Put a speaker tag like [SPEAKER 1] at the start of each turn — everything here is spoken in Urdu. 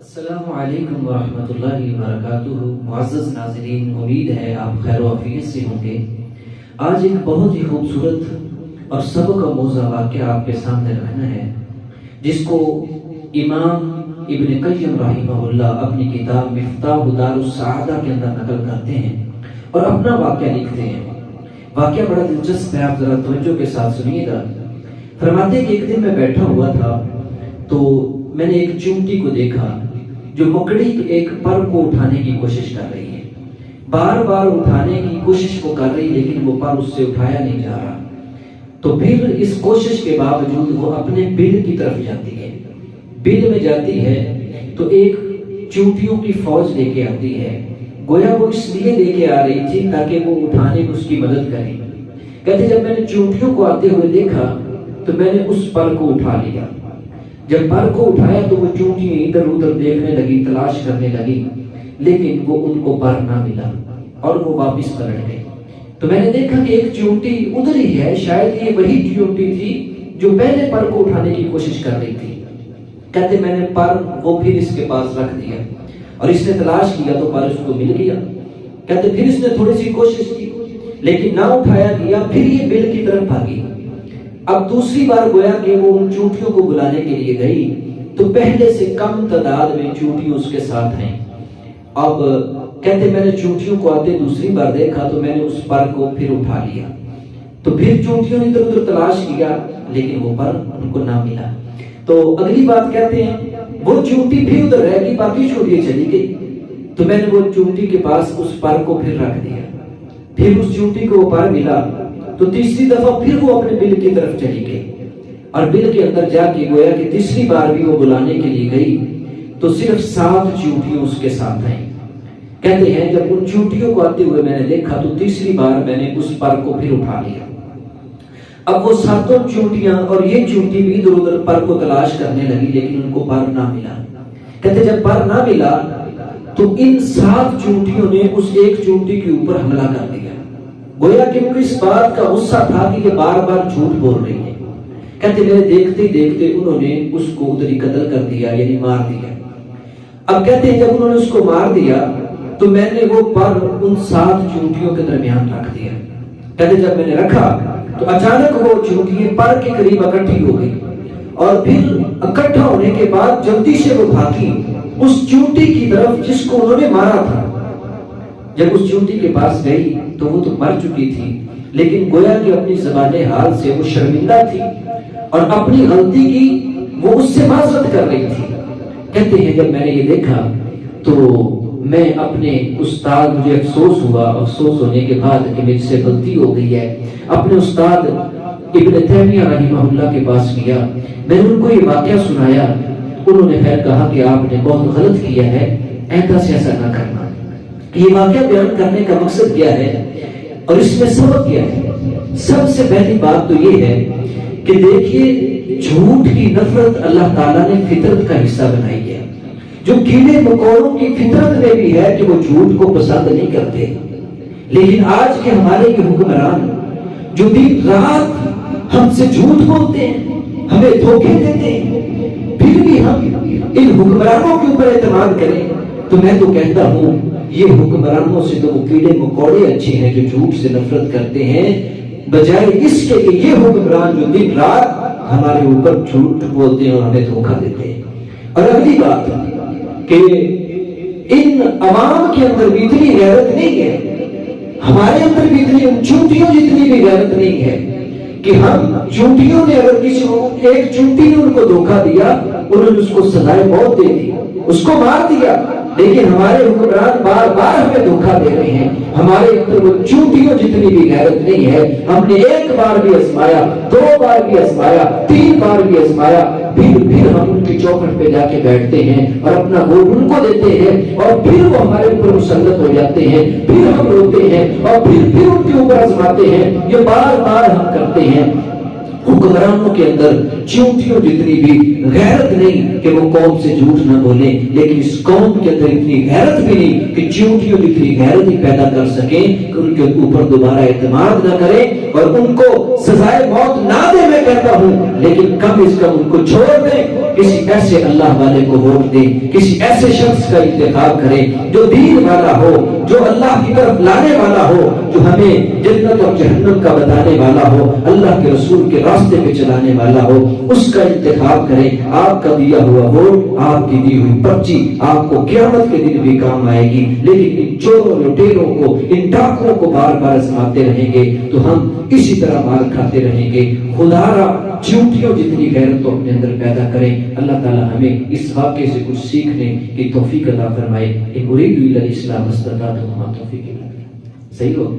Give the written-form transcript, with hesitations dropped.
[SPEAKER 1] السلام علیکم ورحمۃ اللہ وبرکاتہ۔ معزز ناظرین، امید ہے آپ خیر و عافیت سے ہوں گے۔ آج ایک بہت ہی خوبصورت اور سبق آموزہ واقعہ آپ کے سامنے رکھنا ہے، جس کو امام ابن قیم رحمہ اللہ اپنی کتاب مفتاح دار السعادہ کے اندر نقل کرتے ہیں اور اپنا واقعہ لکھتے ہیں۔ واقعہ بڑا دلچسپ ہے، آپ ذرا توجہ کے ساتھ سنیے گا۔ فرماتے ہیں کہ ایک دن میں بیٹھا ہوا تھا تو میں نے ایک چونٹی کو دیکھا جو مکڑی کے ایک پر کو اٹھانے کی کوشش کر رہی ہے۔ بار بار اٹھانے کی کوشش وہ کر رہی، لیکن وہ پر اس سے اٹھایا نہیں جا رہا۔ تو پھر اس کوشش کے باوجود وہ اپنے بل کی طرف جاتی ہے۔ بل میں جاتی ہے تو ایک چونٹیوں کی فوج لے کے آتی ہے۔ گویا وہ اس لیے لے کے آ رہی تھی تاکہ وہ اٹھانے میں اس کی مدد کرے۔ کہتے جب میں نے چونٹیوں کو آتے ہوئے دیکھا تو میں نے اس پر کو اٹھا لیا۔ جب پر کو اٹھایا تو وہ چونٹیاں ادھر ادھر دیکھنے لگی، تلاش کرنے لگی، لیکن وہ ان کو پر نہ ملا اور وہ واپس پلٹ گئی۔ تو میں نے دیکھا کہ ایک چونٹی ادھر ہی ہے، شاید یہ وہی چونٹی تھی جو پہلے پر کو اٹھانے کی کوشش کر رہی تھی۔ کہتے میں نے پر وہ پھر اس کے پاس رکھ دیا اور اس نے تلاش کیا تو پر اس کو مل گیا۔ کہتے پھر اس نے تھوڑی سی کوشش کی لیکن نہ اٹھایا گیا، پھر یہ بل کی طرف بھاگی۔ اب دوسری بار گویا کہ وہ ان چونٹیوں کو بلانے کے لیے گئی تو پہلے سے کم تعداد میں چونٹیاں اس کے ساتھ ہیں۔ اب کہتے میں نے چونٹیوں کو آتے دوسری بار دیکھا تو میں نے اس پر کو پھر اٹھا لیا۔ تو پھر چونٹیوں نے ادھر ادھر تلاش کیا لیکن وہ پر ان کو نہ ملا۔ تو اگلی بات کہتے ہیں وہ چونٹی پھر ادھر رہ گئی، باقی چونٹیاں چلی گئی۔ تو میں نے وہ چونٹی کے پاس اس پر کو پھر رکھ دیا، پھر اس چونٹی کو وہ پر ملا۔ تو تیسری دفعہ پھر وہ اپنے بل کی طرف چلی گئی اور بل کے اندر جا کے گویا کہ تیسری بار بھی وہ بلانے کے لیے گئی تو صرف 7 چونٹیاں اس کے ساتھ ہیں۔ کہتے ہیں جب ان چونٹیوں کو آتے ہوئے میں نے دیکھا تو تیسری بار میں نے اس پر کو پھر اٹھا لیا۔ اب وہ 7 چونٹیاں اور یہ چونٹی بھی ادھر ادھر پر کو تلاش کرنے لگی لیکن ان کو پر نہ ملا۔ کہتے جب پر نہ ملا تو ان 7 چونٹیوں نے اس ایک چونٹی کے اوپر حملہ کر دیا۔ گویا کہ ان کو اس بات کا غصہ تھا کہ یہ بار بار جھوٹ بول رہی ہے۔ کہتے میرے دیکھتے دیکھتے انہوں نے اس کو ادھر ہی قتل کر دیا، یعنی مار دیا۔ اب کہتے ہیں جب انہوں نے اس کو مار دیا تو میں نے وہ پر ان 7 چونٹیوں کے درمیان رکھ دیا۔ کہتے جب میں نے رکھا تو اچانک وہ چونٹیاں پر کے قریب اکٹھی ہو گئی اور پھر اکٹھا ہونے کے بعد جلدی سے وہ بھاگی اس چونٹی کی طرف جس کو انہوں نے مارا تھا۔ جب اس چونٹی کے پاس گئی تو وہ تو مر چکی تھی، لیکن گویا کہ اپنی زبان حال سے وہ شرمندہ تھی اور اپنی غلطی کی وہ اس سے معذرت کر رہی تھی۔ کہتے ہیں جب میں نے یہ دیکھا تو میں اپنے استاد، مجھے افسوس ہوا، افسوس ہونے کے بعد کہ مجھ سے غلطی ہو گئی ہے، اپنے استاد ابن تیمیہ رحمہ اللہ کے پاس گیا۔ میں نے ان کو یہ واقعہ سنایا۔ انہوں نے پھر کہا کہ آپ نے بہت غلط کیا ہے، ایسا سے ایسا نہ کرنا۔ یہ واقعہ بیان کرنے کا مقصد کیا ہے اور اس میں سبق کیا ہے؟ سب سے پہلی بات تو یہ ہے کہ دیکھیے جھوٹ کی نفرت اللہ تعالیٰ نے فطرت کا حصہ بنائی ہے۔ جو کیڑے مکوڑوں کی فطرت میں بھی ہے کہ وہ جھوٹ کو پسند نہیں کرتے، لیکن آج کے ہمارے یہ حکمران جو دن رات ہم سے جھوٹ بولتے ہیں، ہمیں دھوکے دیتے ہیں، پھر بھی ہم ان حکمرانوں کے اوپر اعتماد کریں تو میں تو کہتا ہوں یہ حکمرانوں سے تو وہ کیڑے مکوڑے اچھے ہیں جو جھوٹ سے نفرت کرتے ہیں، بجائے اس کے کہ یہ حکمران جو دن رات ہمارے اوپر جھوٹ بولتے ہیں اور ہمیں دھوکہ دیتے ہیں۔ اور اگلی بات کہ ان عوام کے اندر بھی اتنی غیرت نہیں ہے، ہمارے اندر بھی اتنی چونٹیوں جتنی بھی غیرت نہیں ہے کہ ہم چونٹیوں نے اگر کسی ایک چونٹی نے ان کو دھوکہ دیا، انہوں نے اس کو سزائے موت دے دی، اس کو مار دیا، لیکن ہمارے حکمران بار بار ہمیں دھوکہ دے رہے ہیں۔ ہمارے اندر وہ چونٹیوں جتنی بھی غیرت نہیں ہے۔ ہم نے ایک بار بھی آزمایا، 2 بار بھی آزمایا، 3 بار بھی آزمایا، پھر ہم ان کی چوکھٹ پہ جا کے بیٹھتے ہیں اور اپنا ووٹ ان کو دیتے ہیں اور پھر وہ ہمارے اوپر مسلط ہو جاتے ہیں، پھر ہم روتے ہیں اور پھر ان کے اوپر آزماتے ہیں۔ یہ بار بار ہم کرتے ہیں۔ حکمرانوں کے اندر چیونٹیوں جتنی بھی غیرت نہیں کہ وہ قوم سے جھوٹ نہ بولیں، لیکن اس قوم کے اندر اتنی غیرت بھی نہیں کہ چیونٹیوں جتنی غیرت ہی پیدا کر سکیں کہ ان کے اوپر دوبارہ اعتماد نہ کریں اور ان کو سزائے موت نہ دے، میں کہتا ہوں، لیکن کم از کم ان کو چھوڑ دیں، کسی ایسے اللہ والے کو ووٹ دیں، کسی ایسے شخص کا انتخاب کریں جو دین والا ہو، جو اللہ کی طرف لانے والا ہو، جو ہمیں جنت اور جہنم کا بتانے والا ہو، اللہ کے رسول کے راستے پہ چلانے والا ہو، اس کا انتخاب کریں۔ آپ کا دیا ہوا ووٹ، آپ کی دی ہوئی پرچی آپ کو قیامت کے دن بھی کام آئے گی، لیکن ان چوروں لٹیروں کو، ان ڈاکوؤں کو بار بار آزماتے رہیں گے تو ہم اسی طرح مار کھاتے رہیں گے۔ خدا را چیونٹیوں جتنی غیرت تو اپنے اندر پیدا کریں۔ اللہ تعالی ہمیں اس واقعے سے کچھ سیکھنے کی توفیق عطا فرمائے۔ ان اريد الا الاسلام ما استطعت وما توفيقي الا بالله۔ صحیح ہو؟